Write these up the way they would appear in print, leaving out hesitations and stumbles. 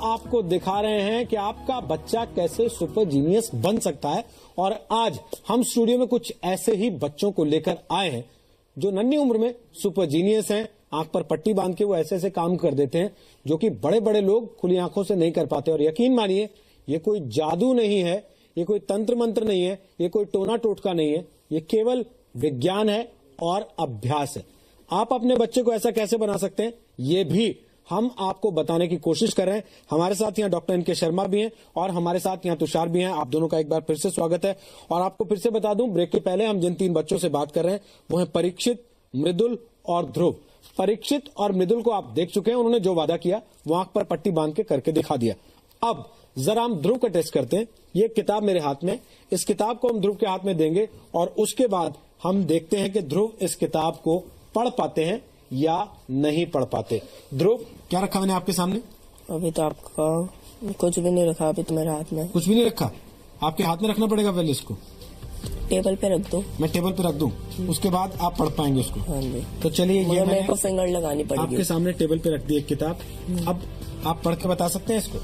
आपको दिखा रहे हैं कि आपका बच्चा कैसे सुपर जीनियस बन सकता है। और आज हम स्टूडियो में कुछ ऐसे ही बच्चों को लेकर आए हैं जो नन्ही उम्र में सुपर जीनियस हैं। आंख पर पट्टी बांध के वो ऐसे ऐसे काम कर देते हैं जो कि बड़े बड़े लोग खुली आंखों से नहीं कर पाते। और यकीन मानिए, ये कोई जादू नहीं है, ये कोई तंत्र मंत्र नहीं है, ये कोई टोना टोटका नहीं है, ये केवल विज्ञान है और अभ्यास है। आप अपने बच्चे को ऐसा कैसे बना सकते हैं, ये भी हम आपको बताने की कोशिश कर रहे हैं। हमारे साथ यहाँ डॉक्टर एन के शर्मा भी हैं और हमारे साथ यहाँ तुषार भी हैं। आप दोनों का एक बार फिर से स्वागत है। और आपको फिर से बता दूं, ब्रेक के पहले हम जिन 3 बच्चों से बात कर रहे हैं वो हैं परीक्षित, मृदुल और ध्रुव। परीक्षित और मृदुल को आप देख चुके हैं, उन्होंने जो वादा किया वो आंख पर पट्टी बांध के करके दिखा दिया। अब जरा हम ध्रुव का टेस्ट करते हैं। ये किताब मेरे हाथ में, इस किताब को हम ध्रुव के हाथ में देंगे और उसके बाद हम देखते हैं कि ध्रुव इस किताब को पढ़ पाते हैं या नहीं पढ़ पाते। ध्रुव, क्या रखा मैंने आपके सामने? अभी तो आपका कुछ भी नहीं रखा, अभी तो मेरे हाथ में कुछ भी नहीं रखा। आपके हाथ में रखना पड़ेगा पहले इसको। टेबल पे रख दो। मैं टेबल पे रख दूं, उसके बाद आप पढ़ पाएंगे उसको। हाँ जी। तो चलिए, ये मेरे को फिंगर लगानी पड़ेगी। आपके सामने टेबल पे रख दी एक किताब। अब आप पढ़ के बता सकते हैं इसको,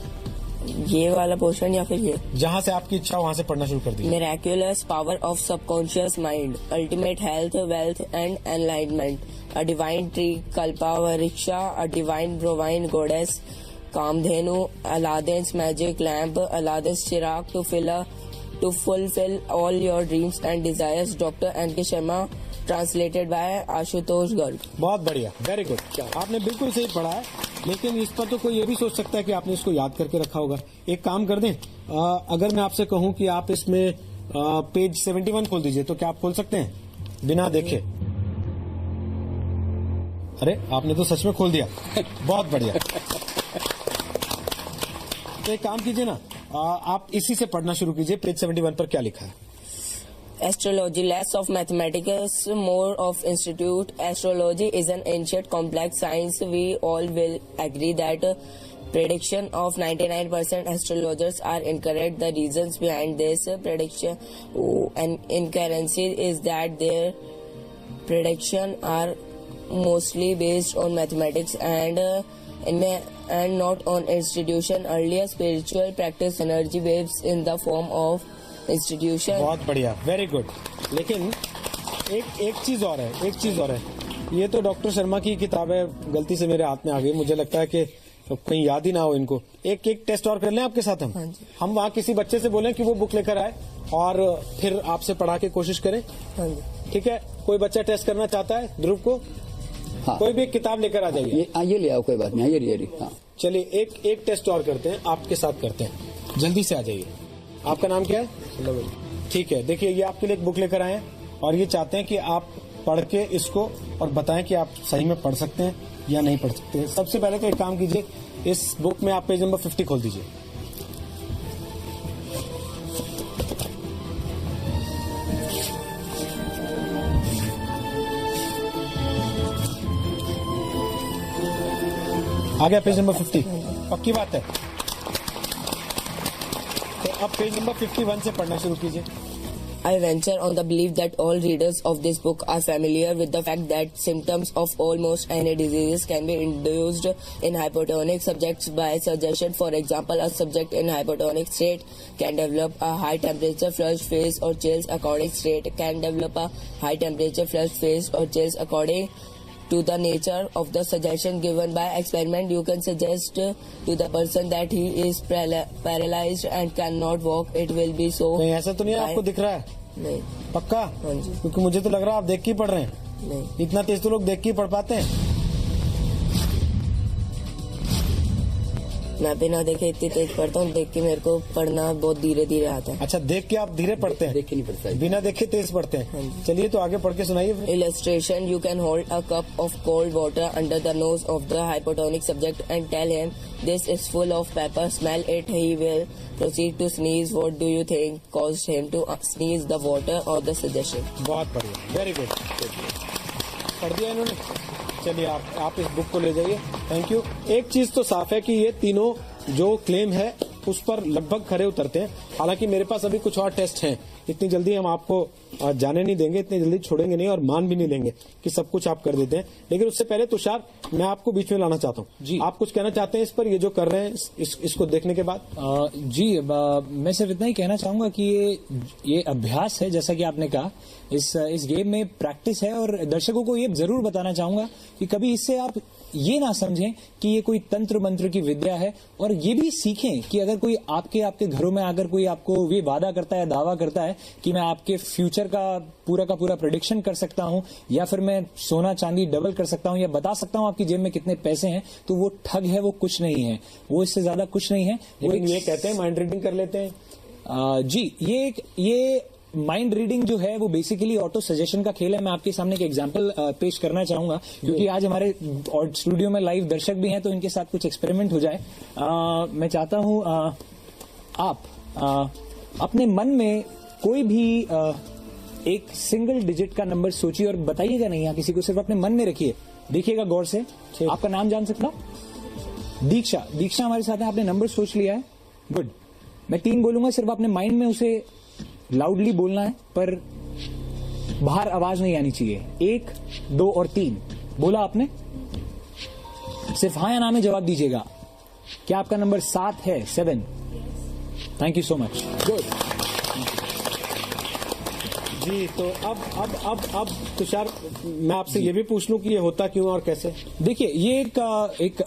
ये वाला पोर्शन या फिर ये? जहाँ से आपकी इच्छा वहाँ से पढ़ना शुरू कर दीजिए। Miraculous power of subconscious mind, ultimate health, wealth and enlightenment. A divine tree, Kalpavriksha, a divine bovine goddess, Kamdhenu, Aladdin's magic lamp, Aladdin's chirag to fulfill all your dreams and desires. Dr. N.K. Sharma, translated bye Ashutosh Garg. बहुत बढ़िया, very good. आपने बिल्कुल सही पढ़ा है, लेकिन इस पर तो कोई ये भी सोच सकता है कि आपने इसको याद करके रखा होगा। एक काम कर दें, अगर मैं आपसे कहूं कि आप इसमें पेज 71 खोल दीजिए, तो क्या आप खोल सकते हैं बिना देखे? अरे, आपने तो सच में खोल दिया। बहुत बढ़िया। तो एक काम कीजिए ना, आप इसी से पढ़ना शुरू कीजिए। पेज 71 पर क्या लिखा है? Astrology, less of mathematics, more of institute. Astrology is an ancient complex science. We all will agree that prediction of 99% astrologers are incorrect. The reasons behind this prediction and inaccuracy is that their prediction are mostly based on mathematics and not on institution. Earlier spiritual practice energy waves in the form of institution. बहुत बढ़िया, very good. लेकिन एक चीज और है, एक चीज और है। ये तो डॉक्टर शर्मा की किताब है, गलती से मेरे हाथ में आ गई। मुझे लगता है कि कहीं याद ही ना हो इनको। एक टेस्ट और कर लें आपके साथ हम। हाँ जी। हम वहाँ किसी बच्चे से बोलें कि वो बुक लेकर आए और फिर आपसे पढ़ा के कोशिश करें। हाँ जी। ठीक है, कोई बच्चा टेस्ट करना चाहता है ध्रुव को? हाँ। कोई भी एक किताब लेकर आ जाइए। ये ले आओ, कोई बात नहीं। ये हाँ। चलिए, एक टेस्ट और करते हैं, आपके साथ करते हैं। जल्दी से आ जाइए। आपका नाम क्या है? ठीक है, देखिए, ये आपके लिए एक बुक लेकर आए हैं और ये चाहते हैं कि आप पढ़ के इसको और बताएं कि आप सही में पढ़ सकते हैं या नहीं पढ़ सकते हैं। सबसे पहले तो एक काम कीजिए, इस बुक में आप पेज नंबर 50 खोल दीजिए। आ गया पेज नंबर 50? पक्की बात है? तो अब पेज नंबर 51 से पढ़ना शुरू कीजिए। I venture on the belief that all readers of this book are familiar with the fact that symptoms of almost any disease can be induced in hypotonic subjects by suggestion. For example, a subject in hypotonic state can develop a high temperature, flushed face or chills. According state can develop a high temperature, flushed face or chills. According to the nature of the suggestion given by experiment, you can suggest to the person that he is paralyzed and cannot walk. It will be so. नहीं, ऐसा तो नहीं है, आपको दिख रहा है? नहीं। पक्का? हाँ जी। क्योंकि मुझे तो लग रहा है आप देख के ही पढ़ रहे हैं। नहीं। इतना तेज तो लोग देख के ही पढ़ पाते हैं। मैं बिना देखे इतनी तेज पढ़ता हूँ, देख के मेरे को पढ़ना बहुत धीरे धीरे आता है। अच्छा, देख के आप धीरे पढ़ते हैं? देख के नहीं पढ़ता, बिना देखे तेज पढ़ते हैं। चलिए, तो आगे पढ़ के सुनाइए। Illustration: You can hold a cup of cold water under the nose of the hypotonic subject and tell him this is full of pepper. Smell it. He will proceed to sneeze. What do you think caused him to sneeze? The water or the suggestion? बहुत बढ़िया, very good. पढ़ दिया इन्होंने। चलिए, आप इस book को ले जाइए। Thank you. एक चीज तो साफ है कि ये तीनों जो क्लेम है उस पर लगभग खरे उतरते हैं। हालांकि मेरे पास अभी कुछ और टेस्ट हैं, इतनी जल्दी हम आपको जाने नहीं देंगे, इतनी जल्दी छोड़ेंगे नहीं और मान भी नहीं लेंगे कि सब कुछ आप कर देते हैं। लेकिन उससे पहले तुषार, मैं आपको बीच में लाना चाहता हूँ जी। आप कुछ कहना चाहते हैं इस पर, ये जो कर रहे हैं इसको देखने के बाद? मैं सिर्फ इतना ही कहना चाहूंगा कि ये अभ्यास है, जैसा कि आपने कहा, इस गेम में प्रैक्टिस है। और दर्शकों को ये जरूर बताना चाहूंगा कि कभी इससे आप ये ना समझें कि ये कोई तंत्र मंत्र की विद्या है, और ये भी सीखें कि अगर कोई आपके घरों में आकर कोई आपको ये वादा करता है, दावा करता है कि मैं आपके फ्यूचर का पूरा प्रेडिक्शन कर सकता हूं, या फिर मैं सोना चांदी डबल कर सकता हूं, या बता सकता हूं आपकी जेब में कितने पैसे हैं, तो वो ठग है, वो कुछ नहीं है, वो इससे ज्यादा कुछ नहीं है। वो ये कहते हैं माइंड रीडिंग कर लेते हैं। जी, ये माइंड रीडिंग जो है वो बेसिकली ऑटो सजेशन का खेल है। मैं आपके सामने एक एग्जांपल पेश करना चाहूंगा, क्योंकि आज हमारे स्टूडियो में लाइव दर्शक भी हैं, तो इनके साथ कुछ एक्सपेरिमेंट हो जाए। मैं चाहता हूं आप अपने मन में कोई भी एक सिंगल डिजिट का नंबर सोचिए और बताइएगा नहीं, यहाँ किसी को, सिर्फ अपने मन में रखिए, देखिएगा गौर से। आपका नाम जान सकता हूं? दीक्षा हमारे साथ है। आपने नंबर सोच लिया है? गुड। मैं 3 बोलूंगा, सिर्फ अपने माइंड में उसे लाउडली बोलना है, पर बाहर आवाज नहीं आनी चाहिए। 1, 2 और 3 बोला आपने, सिर्फ हाँ या ना में जवाब दीजिएगा। क्या आपका नंबर 7 है? 7। Thank you so much. Good जी। तो अब तुषार, मैं आपसे ये भी पूछ लूं कि ये होता क्यों और कैसे? देखिए, ये एक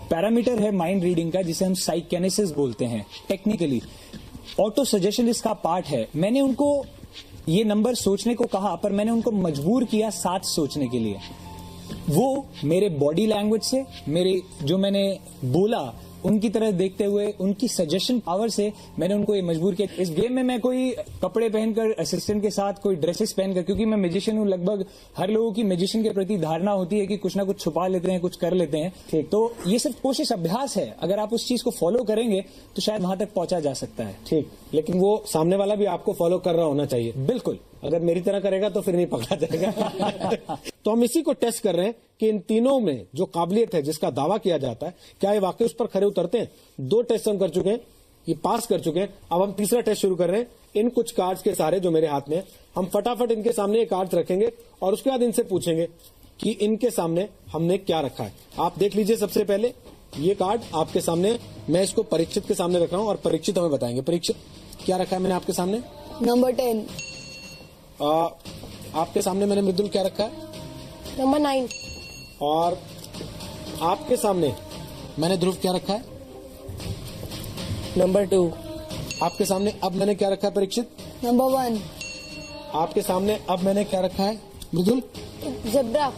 पैरामीटर है माइंड रीडिंग का, जिसे हम साइकेनेसिस बोलते हैं टेक्निकली। ऑटो सजेशन इसका पार्ट है। मैंने उनको ये नंबर सोचने को कहा, पर मैंने उनको मजबूर किया 7 सोचने के लिए। वो मेरे बॉडी लैंग्वेज से, मेरे जो मैंने बोला उनकी तरह देखते हुए, उनकी सजेशन पावर से मैंने उनको ये मजबूर किया। इस गेम में मैं कोई कपड़े पहनकर असिस्टेंट के साथ, कोई ड्रेसेस पहनकर, क्योंकि मैं मैजिशियन हूं, लगभग हर लोगों की मैजिशियन के प्रति धारणा होती है कि कुछ ना कुछ छुपा लेते हैं, कुछ कर लेते हैं। तो ये सिर्फ कोशिश, अभ्यास है। अगर आप उस चीज को फॉलो करेंगे तो शायद वहां तक पहुंचा जा सकता है। ठीक, लेकिन वो सामने वाला भी आपको फॉलो कर रहा होना चाहिए। बिल्कुल। अगर मेरी तरह करेगा तो फिर नहीं पकड़ा जाएगा। तो हम इसी को टेस्ट कर रहे हैं कि इन तीनों में जो काबिलियत है, जिसका दावा किया जाता है, क्या ये वाकई उस पर खरे उतरते हैं। 2 टेस्ट हम कर चुके हैं, ये पास कर चुके हैं। अब हम तीसरा टेस्ट शुरू कर रहे हैं। इन कुछ कार्ड्स के सहारे जो मेरे हाथ में है, हम फटाफट इनके सामने ये कार्ड्स रखेंगे और उसके बाद इनसे पूछेंगे कि इनके सामने हमने क्या रखा है। आप देख लीजिए, सबसे पहले ये कार्ड आपके सामने, मैं इसको परीक्षित के सामने रख रहा हूं और परीक्षित हमें बताएंगे। परीक्षित, क्या रखा है मैंने आपके सामने? नंबर 10। आपके सामने मैंने मृदुल क्या रखा है? नंबर 9। और आपके सामने मैंने ध्रुव क्या रखा है? नंबर 2। आपके सामने अब मैंने क्या रखा है परीक्षित? नंबर 1। आपके सामने अब मैंने क्या रखा है मृदुल? ज़ेब्रा।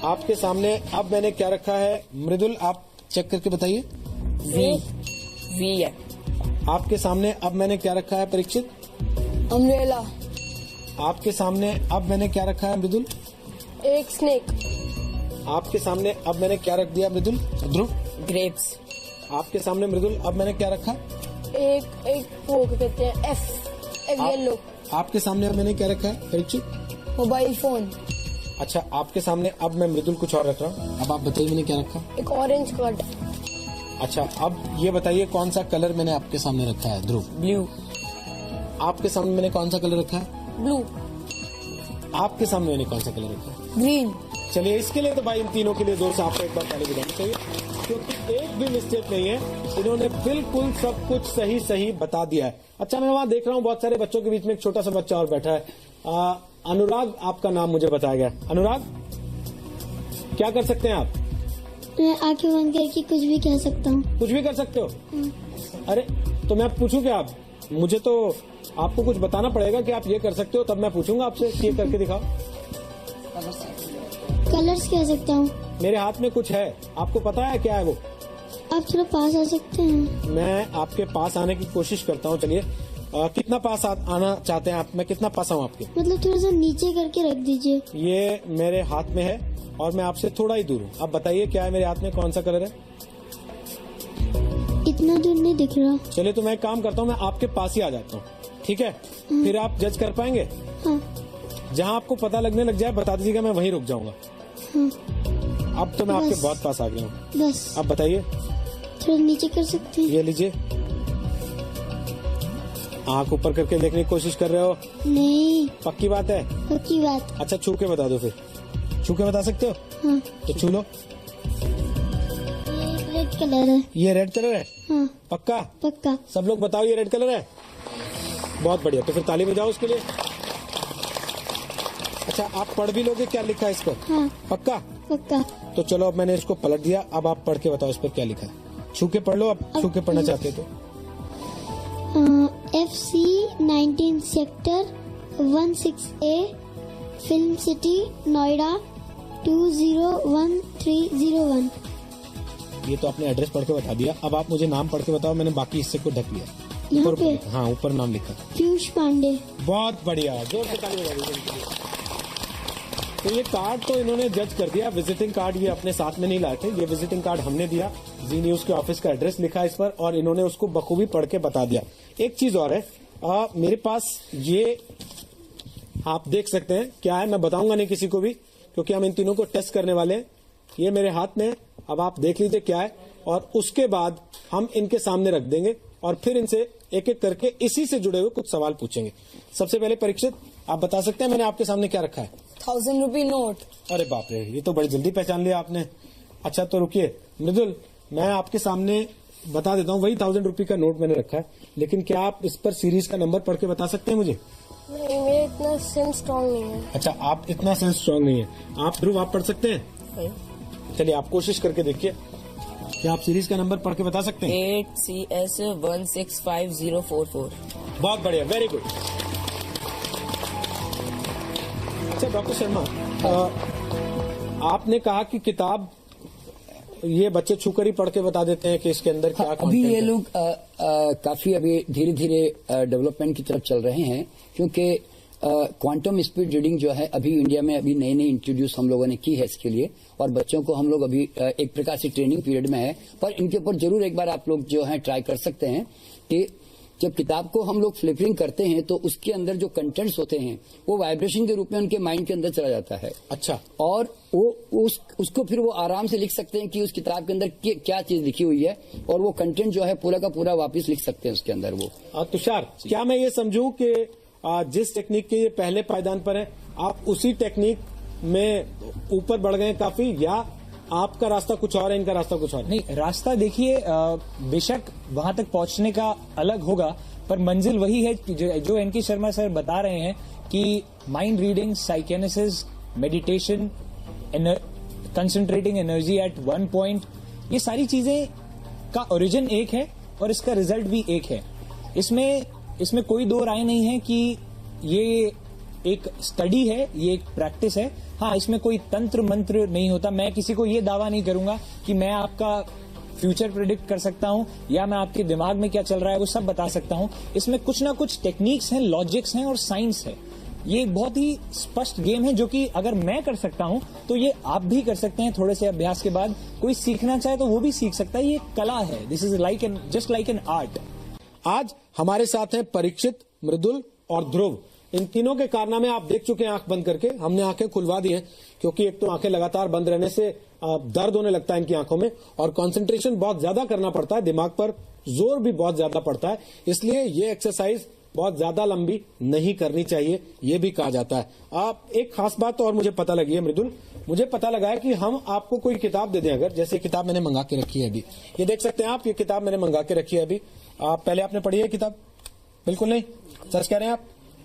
आपके सामने अब मैंने क्या रखा है मृदुल? आप चेक करके बताइए। वी है। आपके सामने अब मैंने क्या रखा है परीक्षित? अम्ब्रेला। आपके सामने अब मैंने क्या रखा है मृदुल? एक स्नेक। आपके सामने अब मैंने क्या रख दिया मृदुल? ध्रुव। ग्रेप्स। आपके सामने मृदुल अब मैंने क्या रखा? एक वो क्या कहते हैं, एफ येलो। आपके सामने अब मैंने क्या रखा है परीक्षित? Mobile phone. अच्छा, आपके सामने अब मैं मृदुल कुछ और रख रहा हूँ। अब आप बताइए मैंने क्या रखा? एक ऑरेंज कार्ड। अच्छा, अब ये बताइए कौन सा कलर मैंने आपके सामने रखा है ध्रुव? ब्लू। आपके सामने मैंने कौन सा कलर रखा है? ब्लू। आपके सामने मैंने कौन सा कलर रखा है? ग्रीन। चलिए, इसके लिए तो भाई इन तीनों के लिए जोर से आपको एक बार ताली बजानी चाहिए, क्योंकि एक भी मिस्टेक नहीं है। इन्होंने बिल्कुल सब कुछ सही बता दिया है। अच्छा, मैं वहां देख रहा हूँ बहुत सारे बच्चों के बीच में एक छोटा सा बच्चा और बैठा है। अनुराग आपका नाम मुझे बताया गया। अनुराग, क्या कर सकते हैं आप? मैं आंखें बंद करके कुछ भी कह सकता हूँ। कुछ भी कर सकते हो? अरे, तो मैं पूछूं क्या? आप मुझे तो आपको कुछ बताना पड़ेगा कि आप ये कर सकते हो, तब मैं पूछूंगा आपसे ये करके दिखाओ। कलर्स कह सकता हूँ। मेरे हाथ में कुछ है, आपको पता है क्या है वो? आप थोड़ा पास आ सकते हैं? मैं आपके पास आने की कोशिश करता हूँ। चलिए, कितना पास आना चाहते हैं आप? मैं कितना पास आऊँ आपके? मतलब थोड़ा सा नीचे करके रख दीजिए। ये मेरे हाथ में है और मैं आपसे थोड़ा ही दूर हूँ। अब बताइए क्या है मेरे हाथ में, कौन सा कलर है? इतना दूर नहीं दिख रहा। चलिए, तो मैं एक काम करता हूँ, मैं आपके पास ही आ जाता हूँ, ठीक है? फिर आप जज कर पाएंगे। हाँ। जहाँ आपको पता लगने लग जाए बता दीजिएगा, मैं वहीं रुक जाऊंगा। हाँ। अब तो मैं बस। आपके बहुत पास आ गया हूँ। बस। अब बताइए। थोड़ा नीचे कर सकते हैं? ये लीजिए। आंख ऊपर करके देखने की कोशिश कर रहे हो? नहीं, पक्की बात है? पक्की बात। अच्छा छू के बता दो फिर। छू के बता सकते हो? हाँ, तो छू लो। ये रेड कलर है। ये रेड कलर है? हाँ, पक्का? पक्का। सब लोग बताओ ये रेड कलर है? बहुत बढ़िया, तो फिर ताली बजाओ उसके लिए। अच्छा आप पढ़ भी लोगे क्या लिखा है इस पर? हाँ, पक्का? पक्का। तो चलो अब मैंने इसको पलट दिया, अब आप पढ़ के बताओ इस पर क्या लिखा है। छू के पढ़ लो, अब छू के पढ़ना चाहते हो तो। FC 19 sector 16A film city Noida 201301। ये तो आपने एड्रेस पढ़ के बता दिया, अब आप मुझे नाम पढ़ के बताओ। मैंने बाकी हिस्से को ढक लिया। यहाँ ऊपर पे? लिखा, हाँ ऊपर नाम लिखा। पीयूष पांडे। बहुत बढ़िया, जोर से ताली बजा दीजिए इनके लिए। तो ये कार्ड तो इन्होंने जज कर दिया। विजिटिंग कार्ड ये अपने साथ में नहीं लाए थे, ये विजिटिंग कार्ड हमने दिया। जी न्यूज के ऑफिस का एड्रेस लिखा है इस पर और इन्होंने उसको बखूबी पढ़ के बता दिया। एक चीज और है, मेरे पास ये आप देख सकते हैं क्या है, मैं बताऊंगा नहीं किसी को भी क्योंकि हम इन तीनों को टेस्ट करने वाले हैं। ये मेरे हाथ में है, अब आप देख लीजिए क्या है और उसके बाद हम इनके सामने रख देंगे और फिर इनसे एक एक करके इसी से जुड़े हुए कुछ सवाल पूछेंगे। सबसे पहले परीक्षित आप बता सकते हैं मैंने आपके सामने क्या रखा है? 1000 rupee note. अरे बाप रे, ये तो बड़ी जल्दी पहचान लिया आपने। अच्छा तो रुकिए मृदुल, मैं आपके सामने बता देता हूँ, वही 1000 रुपये का नोट मैंने रखा है, लेकिन क्या आप इस पर सीरीज का नंबर पढ़ के बता सकते हैं मुझे? नहीं, मेरे इतना सेंस स्ट्रॉन्ग नहीं है। अच्छा आप इतना सेंस स्ट्रॉन्ग नहीं है। आप ध्रुव आप पढ़ सकते हैं? चलिए आप कोशिश करके देखिए, क्या आप सीरीज का नंबर पढ़ के बता सकते हैं? 8CS165044. बहुत बढ़िया, वेरी गुड। अच्छा डॉक्टर शर्मा, आपने कहा कि किताब ये बच्चे छूकर ही पढ़ के बता देते हैं कि इसके अंदर क्या अभी content ये है। लोग काफी अभी धीरे धीरे डेवलपमेंट की तरफ चल रहे हैं क्योंकि क्वांटम स्पीड रीडिंग जो है अभी इंडिया में अभी नई नई इंट्रोड्यूस हम लोगों ने की है इसके लिए और बच्चों को हम लोग अभी एक प्रकार से ट्रेनिंग पीरियड में है, पर इनके ऊपर जरूर एक बार आप लोग जो है ट्राई कर सकते हैं कि जब किताब को हम लोग फ्लिपिंग करते हैं तो उसके अंदर जो कंटेंट्स होते हैं वो वाइब्रेशन के रूप में उनके माइंड के अंदर चला जाता है। अच्छा, और वो उसको फिर वो आराम से लिख सकते हैं कि उस किताब के अंदर क्या चीज लिखी हुई है और वो कंटेंट जो है पूरा का पूरा वापस लिख सकते हैं उसके अंदर वो। तुषार, क्या मैं ये समझूं कि जिस टेक्निक के ये पहले पायदान पर है आप उसी टेक्निक में ऊपर बढ़ गए काफी, या आपका रास्ता कुछ और है इनका रास्ता कुछ और है? नहीं, रास्ता देखिए बेशक वहां तक पहुंचने का अलग होगा पर मंजिल वही है कि जो एनके शर्मा सर बता रहे हैं कि mind reading, psychokinesis, meditation, concentrating energy at one point, ये सारी चीजें का ओरिजिन एक है और इसका रिजल्ट भी एक है। इसमें कोई दो राय नहीं है कि ये एक स्टडी है, ये एक प्रैक्टिस है। हाँ, इसमें कोई तंत्र मंत्र नहीं होता। मैं किसी को ये दावा नहीं करूंगा कि मैं आपका फ्यूचर प्रेडिक्ट कर सकता हूं या मैं आपके दिमाग में क्या चल रहा है वो सब बता सकता हूं। इसमें कुछ ना कुछ टेक्निक्स हैं, लॉजिक्स हैं और साइंस है। ये एक बहुत ही स्पष्ट गेम है जो कि अगर मैं कर सकता हूं तो ये आप भी कर सकते हैं। थोड़े से अभ्यास के बाद कोई सीखना चाहे तो वो भी सीख सकता है। ये कला है, this is just like an art. आज हमारे साथ हैं परीक्षित, मृदुल और ध्रुव। इन तीनों के कारनामे आप देख चुके हैं आंख बंद करके, हमने आंखें खुलवा दी हैं क्योंकि एक तो आंखें लगातार बंद रहने से दर्द होने लगता है इनकी आंखों में और कंसंट्रेशन बहुत ज्यादा करना पड़ता है, दिमाग पर जोर भी बहुत ज्यादा पड़ता है, इसलिए ये एक्सरसाइज बहुत ज्यादा लंबी नहीं करनी चाहिए, ये भी कहा जाता है। आप एक खास बात और मुझे पता लगी है मृदुल, मुझे पता लगा है कि हम आपको कोई किताब दे दें, अगर जैसे किताब मैंने मंगा के रखी है अभी, ये देख सकते हैं आप, ये किताब मैंने मंगा के रखी है अभी। पहले आपने पढ़ी है किताब? बिल्कुल नहीं, सच कह रहे हैं आप?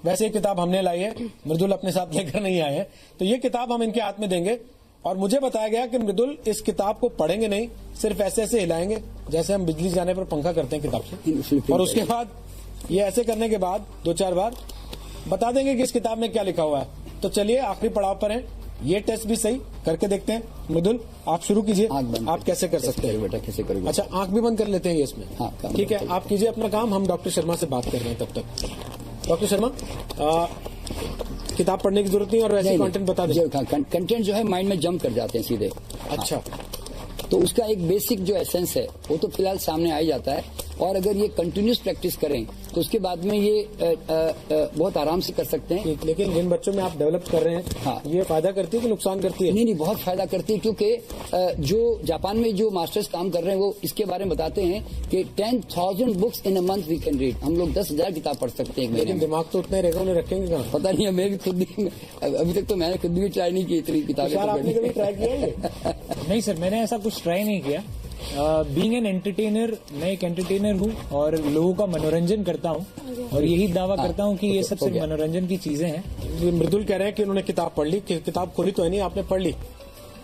वैसे ये किताब हमने लाई है, मृदुल अपने साथ लेकर नहीं आए हैं, तो ये किताब हम इनके हाथ में देंगे और मुझे बताया गया कि मृदुल इस किताब को पढ़ेंगे नहीं, सिर्फ ऐसे ऐसे हिलाएंगे जैसे हम बिजली जाने पर पंखा करते हैं किताब से, और उसके बाद ये ऐसे करने के बाद 2-4 बार बता देंगे कि इस किताब में क्या लिखा हुआ है। तो चलिए आखिरी पड़ाव पर है, ये टेस्ट भी सही करके देखते हैं। मृदुल आप शुरू कीजिए, आप कैसे कर सकते हैं बेटा? कैसे करोगे? अच्छा आंख भी बंद कर लेते हैं ये इसमें? हाँ, ठीक है, आप कीजिए अपना काम, हम डॉक्टर शर्मा से बात कर रहे हैं तब तक। डॉक्टर शर्मा, किताब पढ़ने की जरूरत नहीं और वैसे कंटेंट बता दें। कंटेंट जो है माइंड में जंप कर जाते हैं सीधे। अच्छा, तो उसका एक बेसिक जो एसेंस है वो तो फिलहाल सामने आ ही जाता है। और अगर ये कंटिन्यूस प्रैक्टिस करें तो उसके बाद में ये बहुत आराम से कर सकते हैं। लेकिन जिन बच्चों में आप डेवलप कर रहे हैं, हाँ। ये फायदा करती है कि नुकसान करती है? नहीं, बहुत फायदा करती है, क्योंकि जो जापान में जो मास्टर्स काम कर रहे हैं वो इसके बारे में बताते हैं कि 10,000 books in a month we can read. हम लोग 10,000 किताब पढ़ सकते हैं एक महीने लेकिन में। दिमाग तो उतना ही रहेगा, उन्हें रखेंगे कहाँ? पता नहीं है, मैं भी खुद भी अभी तक तो मैंने खुद भी ट्राई नहीं की इतनी किताबें। तुषार, आपने कभी ट्राई किया है? नहीं सर, मैंने ऐसा कुछ ट्राई नहीं किया। बीइंग एन एंटरटेनर, मैं एक एंटरटेनर हूँ और लोगों का मनोरंजन करता हूँ और यही दावा करता हूँ कि ये सब सिर्फ मनोरंजन की चीजें हैं। मृदुल कह रहे हैं कि उन्होंने किताब पढ़ ली। किताब खोली तो है नहीं, आपने पढ़ ली।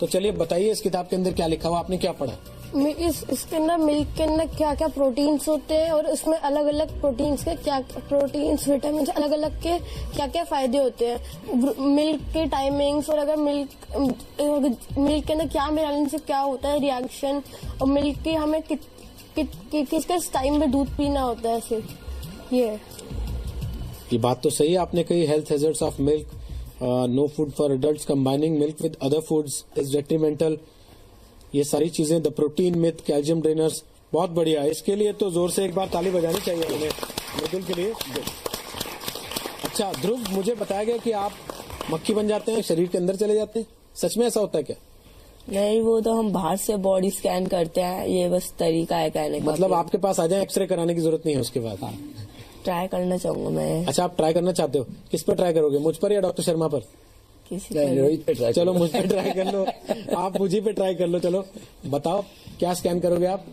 तो चलिए बताइए इस किताब के अंदर क्या लिखा हुआ, आपने क्या पढ़ा? इसके अंदर मिल्क के अंदर क्या क्या प्रोटीन्स होते हैं और उसमें अलग अलग प्रोटीन्स के क्या प्रोटीन्स विटामिन अलग अलग के क्या क्या फायदे होते हैं, मिल्क के टाइमिंग्स, और अगर मिल्क के अंदर क्या मिलाने से क्या होता है रिएक्शन, और मिल्क की हमें किस किस टाइम में दूध पीना होता है। सिर्फ ये बात तो सही है आपने कही। Health hazards of milk, no food for adults, combining milk with other foods is detrimental, ये सारी चीजें, the protein myth, calcium drainers, बहुत बढ़िया है। इसके लिए तो जोर से एक बार ताली बजानी चाहिए हमें मृदुल के लिए। अच्छा ध्रुव, मुझे बताया गया कि आप मक्खी बन जाते हैं, शरीर के अंदर चले जाते हैं, सच में ऐसा होता है क्या? नहीं, वो तो हम बाहर से बॉडी स्कैन करते हैं, ये बस तरीका है कहने का। मतलब आपके पास आ जाए, एक्सरे कराने की जरूरत नहीं है उसके बाद? ट्राई करना चाहूंगा मैं। अच्छा, आप ट्राई करना चाहते हो, किस पर ट्राई करोगे, मुझ पर या डॉक्टर शर्मा पर? किसी रोहित पे ट्राई चलो मुझ पे ट्राई कर लो, आप मुझे पे ट्राई कर लो। चलो बताओ क्या स्कैन करोगे आप?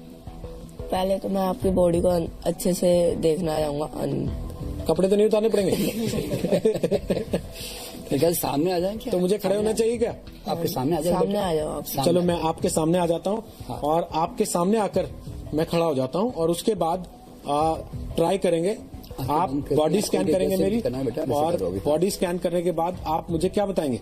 पहले तो मैं आपकी बॉडी को अच्छे से देखना चाहूंगा। कपड़े तो नहीं उतारने पड़ेंगे? निकल सामने आ जाए क्या? तो मुझे खड़े होना चाहिए क्या? आपके सामने आ जाए। सामने आ जाओ आप। चलो मैं आपके सामने आ जाता हूँ। हाँ। और आपके सामने आकर मैं खड़ा हो जाता हूँ और उसके बाद ट्राई करेंगे। आप बॉडी स्कैन करेंगे मेरी, और बॉडी स्कैन करने के बाद आप मुझे क्या बताएंगे?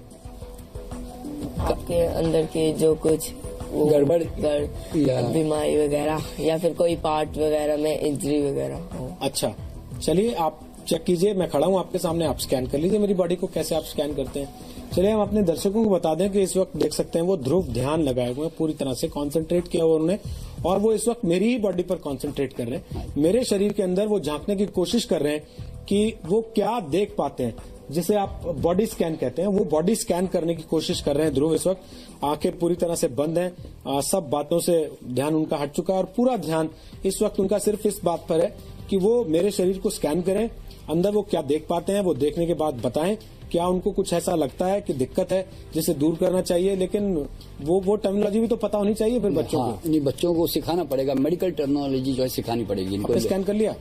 आपके अंदर के जो कुछ गड़बड़ बीमारी वगैरह या फिर कोई पार्ट वगैरह में इंजरी वगैरह हो। अच्छा चलिए आप चेक कीजिए, मैं खड़ा हूँ आपके सामने, आप स्कैन कर लीजिए मेरी बॉडी को, कैसे आप स्कैन करते हैं। चलिए हम अपने दर्शकों को बता दें कि इस वक्त देख सकते हैं वो ध्रुव ध्यान लगाए हुए हैं, पूरी तरह से कॉन्सेंट्रेट किया हुआ उन्होंने, और वो इस वक्त मेरी ही बॉडी पर कॉन्सेंट्रेट कर रहे हैं। मेरे शरीर के अंदर वो झांकने की कोशिश कर रहे हैं कि वो क्या देख पाते हैं, जिसे आप बॉडी स्कैन कहते हैं। वो बॉडी स्कैन करने की कोशिश कर रहे हैं ध्रुव इस वक्त। आंखें पूरी तरह से बंद हैं, सब बातों से ध्यान उनका हट चुका है और पूरा ध्यान इस वक्त उनका सिर्फ इस बात पर है कि वो मेरे शरीर को स्कैन करें, अंदर वो क्या देख पाते हैं, वो देखने के बाद बताएं क्या उनको कुछ ऐसा लगता है कि दिक्कत है जिसे दूर करना चाहिए। लेकिन वो टर्मिनोलॉजी भी तो पता होनी चाहिए फिर बच्चों को। नहीं, बच्चों को सिखाना पड़ेगा, मेडिकल टर्मिनोलॉजी जो है सिखानी पड़ेगी इनको। स्कैन कर लिया?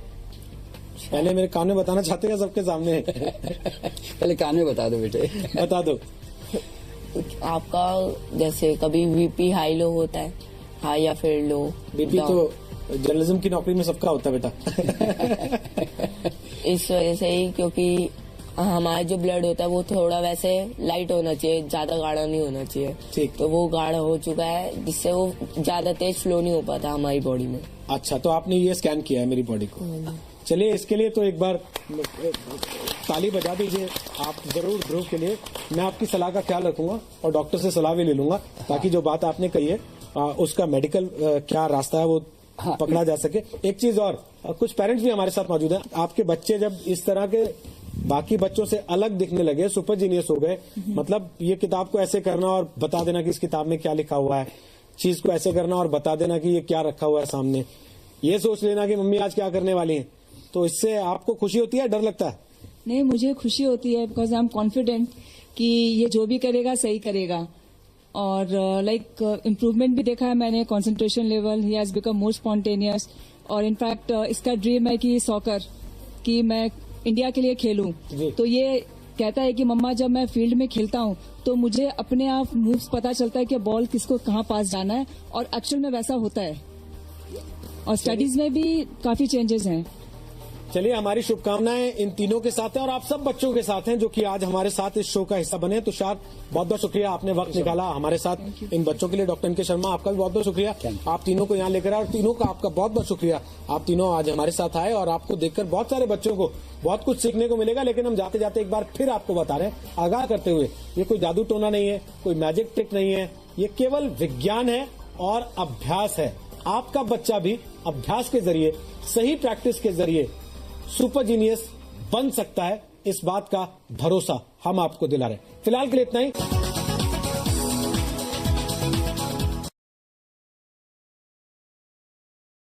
पहले मेरे कान में बताना चाहते हैं सबके सामने? पहले कान में बता दो बेटे। बता दो। आपका जैसे कभी बीपी हाई लो होता है, हाई या फिर लो? बीपी तो जर्नलिज्म की नौकरी में सबका होता है बेटा। इस वजह से ही, क्योंकि हमारा जो ब्लड होता है वो थोड़ा वैसे लाइट होना चाहिए, ज्यादा गाढ़ा नहीं होना चाहिए। ठीक। तो वो गाढ़ा हो चुका है, जिससे वो ज्यादा तेज फ्लो नहीं हो पाता हमारी बॉडी में। अच्छा, तो आपने ये स्कैन किया है मेरी बॉडी को। चलिए इसके लिए तो एक बार ताली बजा दीजिए आप जरूर ध्रुव के लिए। मैं आपकी सलाह का ख्याल रखूंगा और डॉक्टर से सलाह भी ले लूंगा, ताकि जो बात आपने कही है उसका मेडिकल क्या रास्ता है वो पकड़ा जा सके। एक चीज और, कुछ पेरेंट्स भी हमारे साथ मौजूद हैं। आपके बच्चे जब इस तरह के बाकी बच्चों से अलग दिखने लगे, सुपर जीनियस हो गए, मतलब ये किताब को ऐसे करना और बता देना कि इस किताब में क्या लिखा हुआ है, चीज को ऐसे करना और बता देना कि ये क्या रखा हुआ है सामने, ये सोच लेना कि मम्मी आज क्या करने वाली है, तो इससे आपको खुशी होती है, डर लगता है? नहीं, मुझे खुशी होती है, बिकॉज आई एम कॉन्फिडेंट कि ये जो भी करेगा सही करेगा। और लाइक इम्प्रूवमेंट भी देखा है मैंने, concentration level, he has become more spontaneous. और इनफैक्ट इसका ड्रीम है कि सॉकर, कि मैं इंडिया के लिए खेलूं। तो ये कहता है कि मम्मा जब मैं फील्ड में खेलता हूं तो मुझे अपने आप मूव्स पता चलता है कि बॉल किसको कहां पास जाना है, और एक्चुअल में वैसा होता है। और स्टडीज में भी काफी चेंजेस हैं। चलिए हमारी शुभकामनाएं इन तीनों के साथ हैं और आप सब बच्चों के साथ हैं जो कि आज हमारे साथ इस शो का हिस्सा बने। तुषार, बहुत बहुत शुक्रिया, आपने वक्त निकाला हमारे साथ इन बच्चों के लिए। Doctor NK. शर्मा, आपका भी बहुत बहुत शुक्रिया, आप तीनों को यहाँ लेकर आए, और तीनों का आपका बहुत बहुत शुक्रिया, आप तीनों आज हमारे साथ आए। और आपको देखकर बहुत सारे बच्चों को बहुत कुछ सीखने को मिलेगा। लेकिन हम जाते जाते एक बार फिर आपको बता रहे हैं, आगाह करते हुए, ये कोई जादू टोना नहीं है, कोई मैजिक ट्रिक नहीं है, ये केवल विज्ञान है और अभ्यास है। आपका बच्चा भी अभ्यास के जरिए सही प्रैक्टिस के जरिए सुपर जीनियस बन सकता है, इस बात का भरोसा हम आपको दिला रहे हैं। फिलहाल के लिए इतना ही।